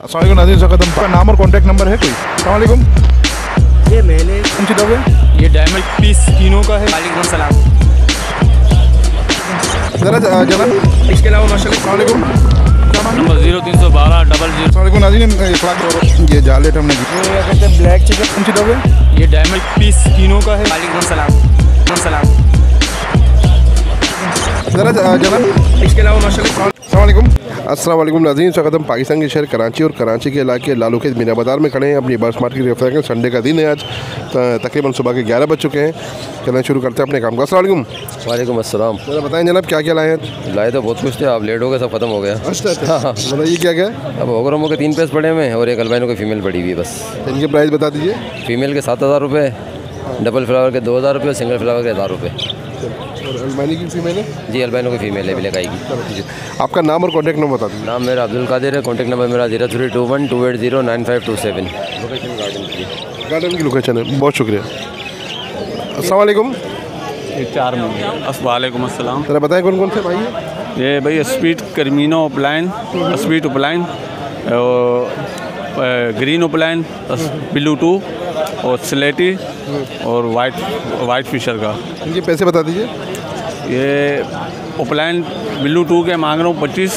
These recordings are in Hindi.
अस्सलाम वालेकुम नाज़रीन, स्वागत है। नाम और कॉन्टैक्ट नंबर है कोई? अस्सलाम वालेकुम। ये मेले कौन सी डॉग है? ये डायमंड पीस तीनों का है। वालेकुम सलाम। ज़रा जनाब इसके अलावा माशाल्लाह अस्सलाम वालेकुम। नंबर 0312 00। अस्सलाम वालेकुम नाज़रीन, ये जालेट हमने ये क्या कहते हैं ब्लैक चिकन। कौन सी डॉग है? ये डायमंड पीस तीनों का है। वालेकुम सलाम। सलाम। ज़रा जनाब इसके अलावा माशाल्लाह अस्सलाम वालेकुम नाज़रीन, स्वागत है। पाकिस्तान के शहर कराची और कराची के इलाके लालू के मीना बाज़ार में खड़े हैं। अपनी बर्ड्स मार्केट की रफ्तार के संडे का दिन है आज, तकरीबन सुबह के 11 बज चुके हैं। चलें शुरू करते हैं अपने काम का। अस्सलाम वालेकुम। वालेकुम अस्सलाम। ज़रा बताएं जनाब क्या क्या लाए हैं? लाए तो बहुत कुछ थे, आप लेट हो गए, सब खत्म हो गया। अच्छा हाँ। बताइए क्या क्या है? अब ओगरोमो के 3 पीस पड़े हुए हैं और एक अल्बाइनो की फ़ीमेल पड़ी हुई है बस। इनके प्राइस बता दीजिए। फ़ीमेल के 7000 रुपये, डबल फ्लावर के 2000 रुपये, सिंगल फ्लावर के 1000 रुपये। और अलमानी की फीमेल है? जी अल्बाइनो की फ़ीमेल है, ब्लैक आएगी। आपका नाम और कॉन्टैक्ट नंबर बता दीजिए। नाम मेरा अब्दुल कादिर है, कॉन्टैक्ट नंबर मेरा 0321 280 9527। लोकेशन गार्डन की। गार्डन की लोकेशन है। बहुत शुक्रिया। अस्सलाम वालेकुम। ये 4 में। वालेकुम अस्सलाम। ज़रा बताएं कौन कौन से भाई हैं? ये भाई स्पीड कर्मिनो उपलाइन, स्पीड उपलाइन, ग्रीन उपलाइन, ब्लू 2 और स्लेटी और वाइट फिशर का। इनके पैसे बता दीजिए। ये उपलाइन ब्लू 2 के मांग रहा हूँ 25,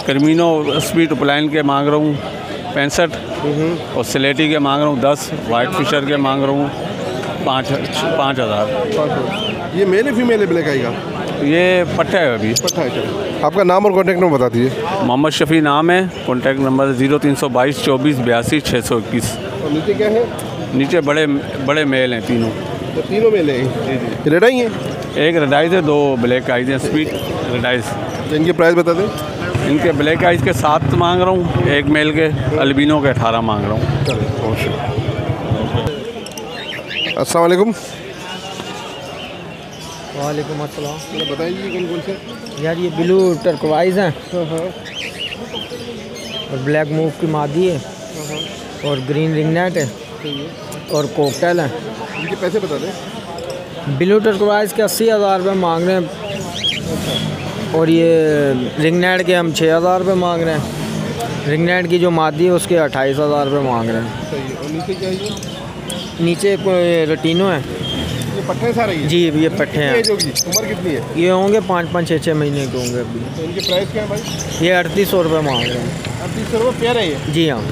कर्मिनो स्पीड उपलाइन के मांग रहा हूँ 65 और स्लेटी के मांग रहा हूँ 10, वाइट फिशर के मांग रहा हूँ 5000। ये मेल है फीमेल है ब्लैक आई का? ये पट्टा है अभी। पता है। चलो आपका नाम और कॉन्टैक्ट नंबर बता दीजिए। मोहम्मद शफ़ी नाम है, कॉन्टैक्ट नंबर 0322 24 82 621। और नीचे क्या है? नीचे बड़े मेल हैं तीनों। तो तीनों मेल हैं। जी रेड आई हैं? एक रेडाइज है, 2 ब्लैक आइज हैं, स्पीड रेडाइज। तो इनके प्राइस बता दें। इनके ब्लैक आइज के 7 मांग रहा हूँ, एक मेल के अल्बिनो के 18 मांग रहा हूँ। चलिए बहुत शुक्रिया। अस्सलाम वालेकुम। वालेकुम अस्सलाम। बताइए कौन कौन से? यार ये ब्लू टर्कवाइज हैं और ब्लैक मूव की मादी है और ग्रीन रिंगनेट है और कोकटेल है। इनके पैसे बता दें। ब्लू टर्कवाइज के 80,000 रुपये मांग रहे हैं और ये रिंगनेट के हम 6,000 रुपये मांग रहे हैं। रिंगनेट की जो मादी है उसके 28,000 रुपये मांग रहे हैं। सही है। और नीचे क्या है ये? नीचे कोई रटीनो है। ये पट्टे सारे ही हैं? जी ये पट्टे हैं। एज होगी, उम्र कितनी है? ये होंगे 5-5, 6-6 महीने के होंगे अभी। तो इनके प्राइस क्या है भाई? ये 3800 रुपये मांग रहे हैं। 3800 रुपये पेयर है ये? जी हाँ।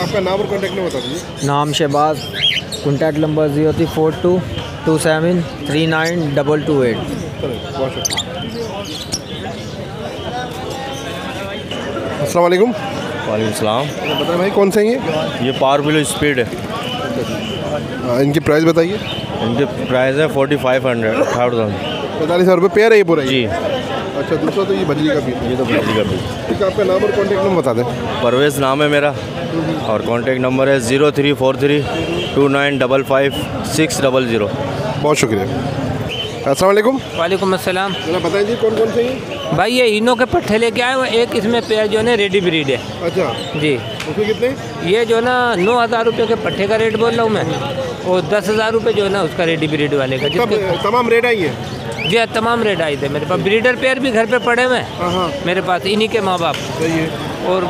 आपका नाम और कॉन्टैक्ट नंबर बता दीजिए। नाम शहबाज, कॉन्टैक्ट नंबर 0342 27 39 228। चलो बहुत शुक्रिया। अस्सलाम वालेकुम। वालेकुम सलाम। बताएं भाई कौन से हैं ये पावरफुल स्पीड है, ये? इनकी प्राइस बताइए। इनके प्राइस है 4500। 45,000 रुपये पेयर है ये पूरा? जी अच्छा, दूसरा तो ये बजरी का भी। ये तो बिजली का बिल। ठीक है, आपका नाम और कॉन्टैक्ट नंबर बता दें। परवेज़ नाम है मेरा और कॉन्टैक्ट नंबर है 0343 2955 600। बहुत शुक्रिया। अस्सलाम वालेकुम। वालेकुम अस्सलाम। जरा बताइए कौन कौन से हैं? भाई ये इनो के पट्टे लेके आए हुए, एक इसमें पेयर जो है ना रेडी ब्रीड है। अच्छा, जी उसमें कितने? ये जो है ना 9,000 रुपये के पट्टे का रेट बोल रहा हूँ मैं, और 10,000 रुपये जो है ना उसका रेडी ब्रीड वाले का। सब जिसके तमाम रेट आई है? जी हाँ, तमाम रेट आए थे मेरे पास। ब्रीडर पेयर भी घर पे पड़े हुए हैं हाँ हाँ, मेरे पास, इन्हीं के माँ बाप। सही है। और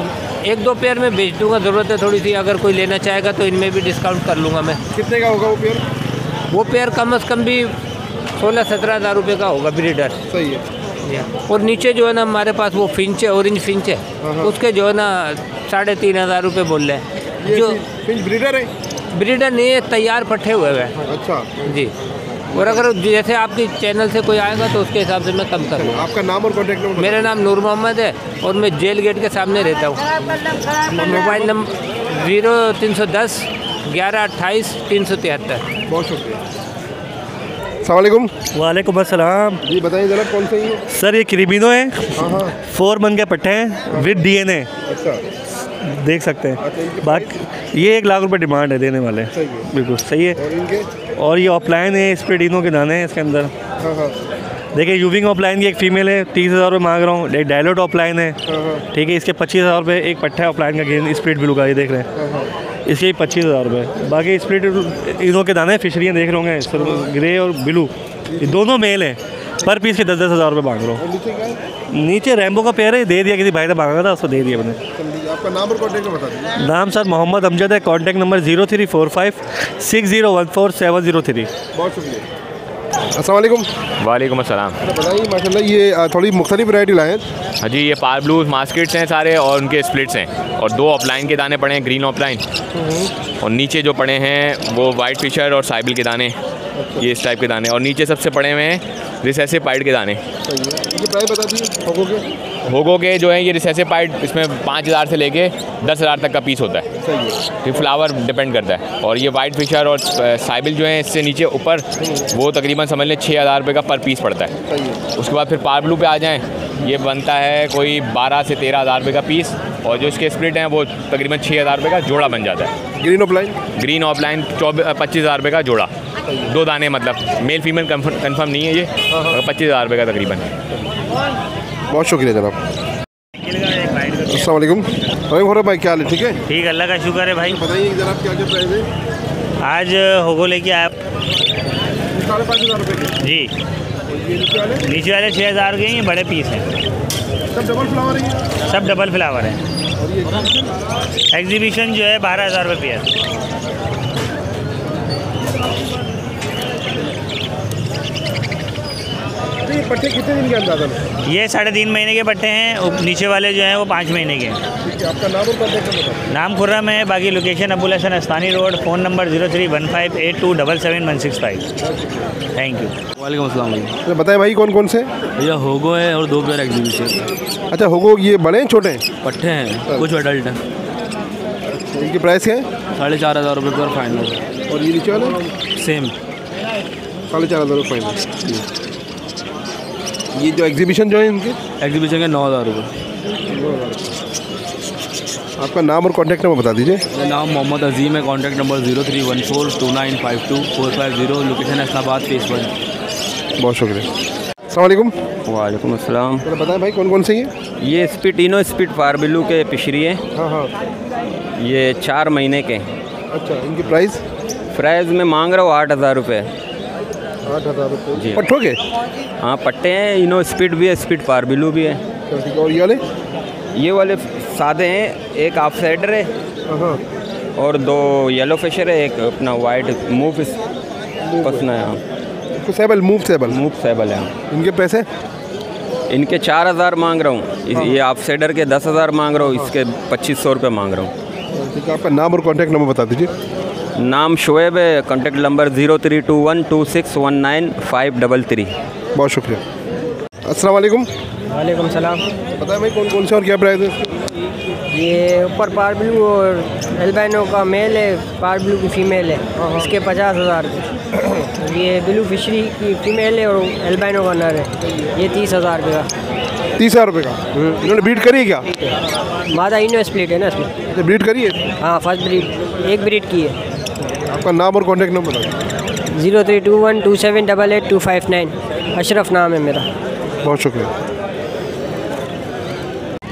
1-2 पेयर में बेच दूंगा, ज़रूरत है थोड़ी सी, अगर कोई लेना चाहेगा तो इनमें भी डिस्काउंट कर लूँगा मैं। कितने का होगा वो पेयर? वो पेयर कम से कम भी 16-17 हज़ार रुपये का होगा ब्रीडर। सही है। और नीचे जो है ना हमारे पास वो फिंच है, ऑरेंज फिंच है, हाँ। उसके जो है ना 3,500 रुपये बोल रहे हैं। ये जो फिंच ब्रीडर है? ब्रीडर नहीं है, तैयार पट्टे हुए हैं। अच्छा, जी, और अगर जैसे आपकी चैनल से कोई आएगा तो उसके हिसाब से मैं कम कर लूँगा। आपका नाम और कॉन्टैक्ट नंबर? मेरा नाम नूर मोहम्मद है और मैं जेल गेट के सामने रहता हूँ। Mobile number 0310 11 28 373। बहुत शुक्रिया। अस्सलाम वालेकुम। वालेकुम अस्सलाम। जी बताइए जरा कौन से हैं? सर ये क्रिमिनो है, हाँ हाँ। 4 मन के पट्टे हैं विद DNA, अच्छा, देख सकते अच्छा, हैं। इनके बाकी ये 1 लाख रुपए डिमांड है देने वाले। सही है। बिल्कुल सही है। और इनके? और ये ऑफलाइन है, स्प्रेडिनो के दाने हैं इसके अंदर। हाँ हाँ देखिए यूविंग ऑफलाइन की एक फ़ीमेल है, 30,000 रुपये मांग रहा हूँ। एक डायलोट ऑफलाइन है, हाँ ठीक है, इसके 25,000 रुपये। एक पट्टा है ऑफलाइन का ग्रीन स्प्लिट ब्लू का, ये देख रहे हैं, हाँ, इसके 25,000 रुपये। बाकी स्प्लिट इनों के दाने फिशरियाँ देख रहे होंगे, ग्रे और ब्लू, ये दोनों मेल हैं। पर पीस के 10-10 हज़ार रुपये मांग रहा हूँ। नीचे क्या है? नीचे रैम्बो का पेयर है, दे दिया, किसी भाई ने मांगा था उसको दे दिया मैंने। आपका नाम और कॉन्टैक्ट बता दीजिए। नाम सर मोहम्मद अमजद है, कॉन्टैक्ट नंबर 0345601470 बहुत शुक्रिया। अस्सलाम वालेकुम। वालेकुम अस्सलाम। बताइए माशाल्लाह ये थोड़ी मुख्तलिफ वैरायटी लाए हैं। हाँ जी, ये पार ब्लू मास्केट्स हैं सारे और उनके स्प्लिट्स हैं, और 2 ऑफलाइन के दाने पड़े हैं, ग्रीन ऑफलाइन, और नीचे जो पड़े हैं वो वाइट फिशर और साइबिल के दाने, ये इस टाइप के दाने, और नीचे सबसे पड़े हुए हैं रिसेसिव पाइड के दाने। ये प्राइस बता दीजिए होगो के। होगो के जो हैं ये रिसेसिव पाइड, इसमें 5000 से लेके 10,000 तक का पीस होता है, सही है। फिर फ्लावर डिपेंड करता है। और ये वाइट फिशर और साइबिल जो हैं इससे नीचे ऊपर वो तकरीबन समझ लें 6000 रुपये का पर पीस पड़ता है। सही है। उसके बाद फिर पार ब्लू पे आ जाएँ, ये बनता है कोई 12 से 13,000 रुपये का पीस, और जो इसके स्प्लिट हैं वो तकरीबन 6000 रुपये का जोड़ा बन जाता है। Green offline. ग्रीन ऑफलाइन 25,000 रुपये का जोड़ा, 2 दाने, मतलब मेल फीमेल कंफर्म नहीं है ये, 25,000 रुपये का तकरीबन है। बहुत शुक्रिया जनाब। अस्सलाम वालेकुम। भाई क्या हाल है? ठीक है। ठीक, अल्लाह का शुक्र है भाई। बताइए जनाब क्या क्या प्राइस है? आज होगो लेके आया 5,500 रुपये के। जी। ये नीचे वाले नीचे वाले 6,000 के हैं, ये बड़े पीस हैं, सब डबल फ्लावर है। सब डबल फ्लावर हैं। और ये एग्जीबिशन जो है 12,000 रुपये पेयर। ये पट्टे कितने दिन के अंदाजा में? ये 3.5 महीने के पट्टे हैं, नीचे वाले जो हैं वो 5 महीने के हैं। ठीक है, आपका नाम और कॉन्टैक्ट बताओ। नाम खुर्रम है, बाकी location Abul Hasan Astani road, phone number 031582777165। Thank you. वालेकुम अस्सलाम। तो बताएं भाई कौन कौन से? भैया होगो है और 2 पेयर एग्जीबिशन। अच्छा होगो, ये बड़े हैं छोटे हैं? पट्टे हैं, कुछ अडल्ट हैं। इनकी प्राइस क्या है? 4,500 रुपये पर फाइनल। और ये नीचे वाले सेम 4,500 रुपये फाइनल। ये जो एग्जीबिशन जो है इनके एग्जीबिशन के 9,000 रुपये। आपका नाम और कॉन्टैक्ट नंबर बता दीजिए। मेरा नाम मोहम्मद अजीम है, contact number 03142952 location Islamabad face 1। बहुत शुक्रिया। अस्सलाम वालेकुम। वालेकुम अस्सलाम। तो बताएं भाई कौन कौन से ये स्पीड इनो स्पीड पारबिलू के पिशरी है। हाँ हाँ। ये 4 महीने के। अच्छा, इनकी प्राइस? प्राइस में मांग रहा हूँ 8,000 रुपये। 8,000 रुपये जी। पट्टों के? हाँ, पट्टे हैं, इनो स्पीड भी है, स्पीड पारबिलू भी है। और ये वाले? सादे हैं, एक हाफ साइडर है हाँ, और 2 येलो फिशर है, एक अपना वाइट मूव पसना है। सेबल मूव सेबल है। इनके पैसे? इनके 4,000 मांग रहा हूँ। ये हाफ साइडर के 10,000 मांग रहा हूँ, इसके 2,500 रुपये मांग रहा हूँ। ठीक है, आपका नाम और कॉन्टैक्ट नंबर बता दीजिए। नाम शोएब है, कॉन्टैक्ट नंबर 0321261953। बहुत शुक्रिया। अस्सलाम वालेकुम। वालेकुम सलाम। बताएं भाई कौन कौन से और क्या प्राइस है? ये ऊपर पार ब्लू और एल्बाइनो का मेल है, पार ब्लू की फ़ीमेल है, इसके 50,000। ये ब्लू फिशरी की फ़ीमेल है और एल्बाइनो का नर है, ये 30,000 रुपये का। 30,000 रुपये का? इन्होंने ब्रीड करी है क्या? मादा इनो स्प्लिट है ना इसमें। ब्रीड करी है? हाँ, फर्स्ट ब्रीड, एक ब्रीड की है। आपका नाम और कॉन्टैक्ट नंबर बताओ। 032127882559। अशरफ नाम है मेरा। बहुत शुक्रिया।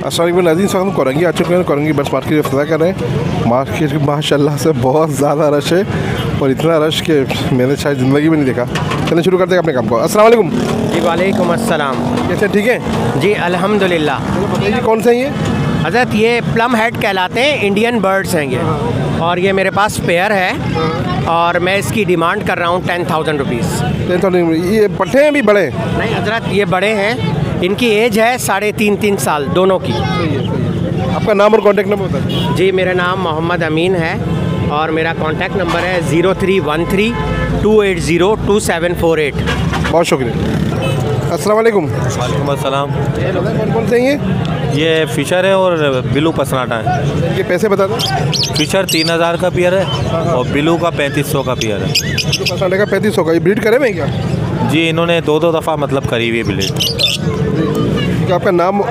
अस्सलाम नाज़रीन, स्वागत हम कोरंगी आ चुके हैं। कोरंगी बस मार्केट इफ्तिताह कर रहे हैं। मार्केट माशाल्लाह से बहुत ज़्यादा रश है, और इतना रश कि मैंने शायद ज़िंदगी में नहीं देखा। चलिए शुरू करते हैं अपने काम को। अस्सलाम वालेकुम। जी वालेकुम अस्सलाम। कैसे, ठीक है? जी अल्हम्दुलिल्लाह। तो बताइए कौन से हैं ये? हज़रत ये प्लम हेड कहलाते हैं, इंडियन बर्ड्स हैं ये, और ये मेरे पास पेयर है और मैं इसकी डिमांड कर रहा हूँ 10,000 रुपीज़। 10,000? ये पट्टे हैं भी बड़े? नहीं हज़रत, ये बड़े हैं, इनकी एज है 3.5 साल दोनों की। आपका नाम और कॉन्टैक्ट नंबर बता दीजिए। जी, मेरा नाम मोहम्मद अमीन है और मेरा कॉन्टैक्ट नंबर है 031328024748। बहुत शुक्रिया। अस्सलाम वालेकुम। वालेकुम अस्सलाम। कौन कौन से हैं ये फ़िशर है और ब्लू पसनाटा है। ये पैसे बता दें। फ़िशर 3,000 का पेयर है और ब्लू का 3,500 का पेयर है। पसंद का 3,500 का। ये ब्रीड करे में क्या? जी, इन्होंने 2 दफ़ा मतलब करी हुई ब्लीड। आपका नाम?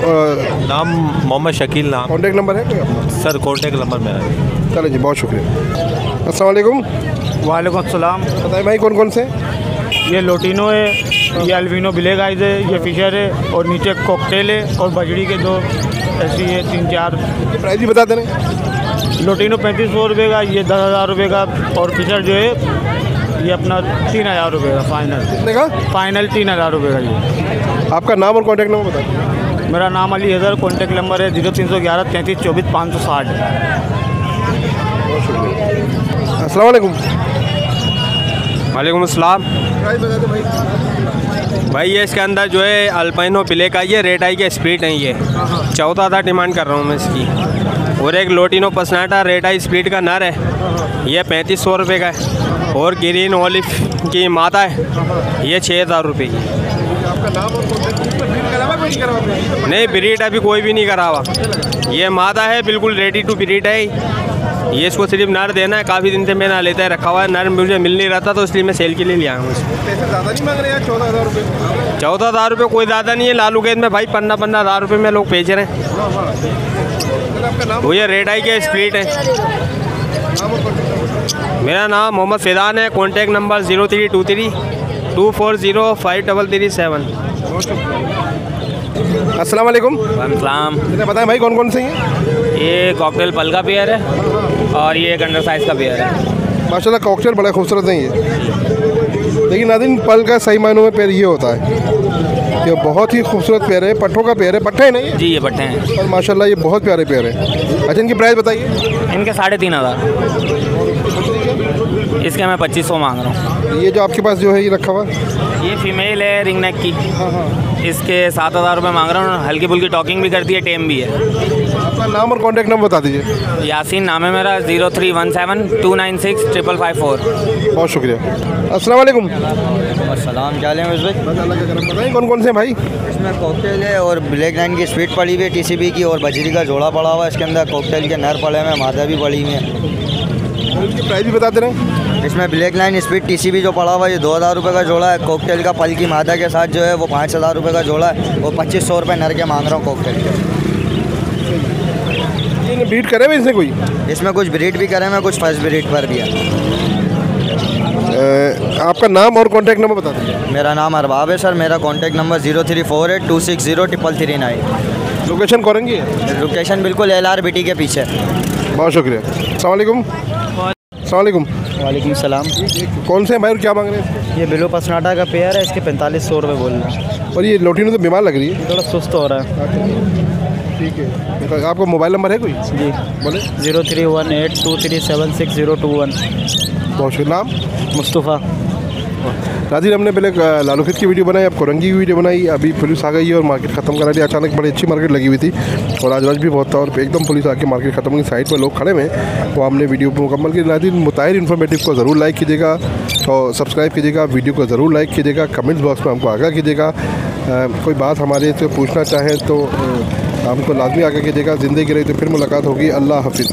नाम मोहम्मद शकील नाम। कॉन्टैक्ट नंबर है कोई आपका? सर कॉन्टैक्ट नंबर मेरा है। चलो जी, बहुत शुक्रिया। अस्सलाम वालेकुम। वालेकुम अस्सलाम। बताएं भाई कौन कौन से? ये लोटिनो है, ये अल्बिनो ब्लैक आइज है, ये फिशर है, और नीचे कॉकटेल है, और बजड़ी के 2 ऐसी है 3-4। प्राइस भी बता देना। लोटिनो 3,500 रुपये का, ये 10,000 रुपये का, और फिशर जो है ये अपना 3000 रुपये का फाइनल। कितने का? फाइनल 3000 रुपये का ये। आपका नाम और कॉन्टैक्ट नंबर बता दीजिए। मेरा नाम अली हैदर, कॉन्टैक्ट नंबर है 0311 33 24 560। अस्सलाम वालेकुम। वालेकुम अस्सलाम। प्राइस बता दो भाई। भाई ये इसके अंदर जो है अल्पाइनो ब्लैक आई है, रेड आई के स्प्लिट है ये। 14,000 डिमांड कर रहा हूँ मैं इसकी। और एक लोटिनो पसनाटा रेड आई स्प्लिट का नर है, ये 3500 रुपये का है। और ग्रीन ओलिव की माता है, ये 6,000 रुपये की। आपका नाम और कॉन्टैक्ट नंबर? नहीं, ब्रीड अभी कोई भी नहीं करा हुआ। ये मादा है, बिल्कुल रेडी टू ब्रीड है। ये इसको सिर्फ नर देना है। काफ़ी दिन से मैं ना लेता है रखा हुआ है, नर मुझे मिल नहीं रहा था तो इसलिए मैं सेल के लिए लिया हूँ। पैसे ज़्यादा नहीं मांग रहे हैं? 14,000 रुपये। 14,000 रुपये कोई ज़्यादा नहीं है। लालू गेंद में भाई 15,000 रुपये में लोग बेच रहे हैं। आपका नाम? वो ये रेड आई के स्प्लिट है। मेरा नाम मोहम्मद फैज़ान है। Contact number 0323 240 5337। अस्सलाम वालेकुम। सलाम। बताएं भाई कौन कौन से हैं? ये कॉकटेल पल का पेयर है और ये एक अंडर साइज़ का पेयर है। माशाल्लाह कॉकटेल बड़ा खूबसूरत है ये। लेकिन नाज़रीन पल का सही मायनों में पेड़ ये होता है। ये बहुत ही खूबसूरत पेड़ है, पट्ठों का पेड़ है। पट्ठे है नहीं? जी ये पट्टे हैं। और माशाल्लाह ये बहुत प्यारे पेड़ है। अच्छा इनकी प्राइस बताइए। इनके 3,500। इसके मैं 2500 मांग रहा हूँ। ये जो आपके पास जो है ये रखा हुआ? ये फीमेल है रिंग नेक की। इसके 7,000 रुपये मांग रहा हूँ। हल्की फुल्की टॉकिंग भी करती है, टेम भी है। आपका नाम और कॉन्टैक्ट नंबर बता दीजिए। यासीन नाम है मेरा। 0317 296 554। बहुत शुक्रिया। अस्सलाम वालेकुम। और सलाम, क्या लें भाई? बताइए कौन कौन से हैं भाई? इसमें कॉकटेल है और ब्लैक लाइन की स्पीड पड़ी हुई है TCB की, और बजरी का जोड़ा पड़ा हुआ है। इसके अंदर कॉकटेल के नर पड़े हुए हैं, मादा भी पड़ी हुई है। इसकी प्राइस भी बता दे रहे हैं। इसमें ब्लैक लाइन स्पीड TCB जो पड़ा हुआ है ये 2,000 रुपये का जोड़ा है। कॉकटेल का पल की मादा के साथ जो है वो 5,000 रुपये का जोड़ा है। वो 2500 रुपये नर के मांग रहा हूँ कॉकटेल के। ब्रीड करे हुए इसने कोई? इसमें कुछ ब्रीड भी करे हैं, कुछ फर्स्ट ब्रीड पर भी है। आपका नाम और कॉन्टैक्ट नंबर बता दीजिए। मेरा नाम अरबाब है सर। मेरा कॉन्टैक्ट नंबर 0348 260 333। लोकेशन करेंगे? लोकेशन बिल्कुल LRBT के पीछे। बहुत शुक्रिया। अस्सलाम वालेकुम। अस्सलाम वालेकुम। वालेकुम सलाम। कौन से हैं भाई और क्या मांग रहे हैं? ये बिलो पसनाटा का पेयर है, इसके 4500 रुपये बोल रहे हैं। और ये लोटिनो तो बीमार लग रही है, थोड़ा सुस्त हो रहा है। ठीक है। तो आपका मोबाइल नंबर है कोई? जी बोले। 0318 2376021। बहुत शुक्रिया। नाम? मुस्तफ़ा। नाज़रीन हमने पहले लालू खेत की वीडियो बनाई, अब कोरंगी की वीडियो बनाई। अभी पुलिस आ गई है और मार्केट ख़त्म करा दी। अचानक बड़ी अच्छी मार्केट लगी हुई थी और आज रश भी बहुत था और एकदम पुलिस आके मार्केट ख़त्म की साइड पर लोग खड़े हुए हैं। वो हमने वीडियो मुकम्मल की। नाज़रीन मुताहिर इन्फॉर्मेटिव को ज़रूर लाइक कीजिएगा और सब्सक्राइब कीजिएगा। वीडियो को ज़रूर लाइक कीजिएगा। कमेंट्स बॉक्स में हमको आगाह कीजिएगा। कोई बात हमारे से पूछना चाहें तो हमको लाजमी आगाह कीजिएगा। ज़िंदगी रही तो फिर मुलाकात होगी। अल्लाह हाफिज़।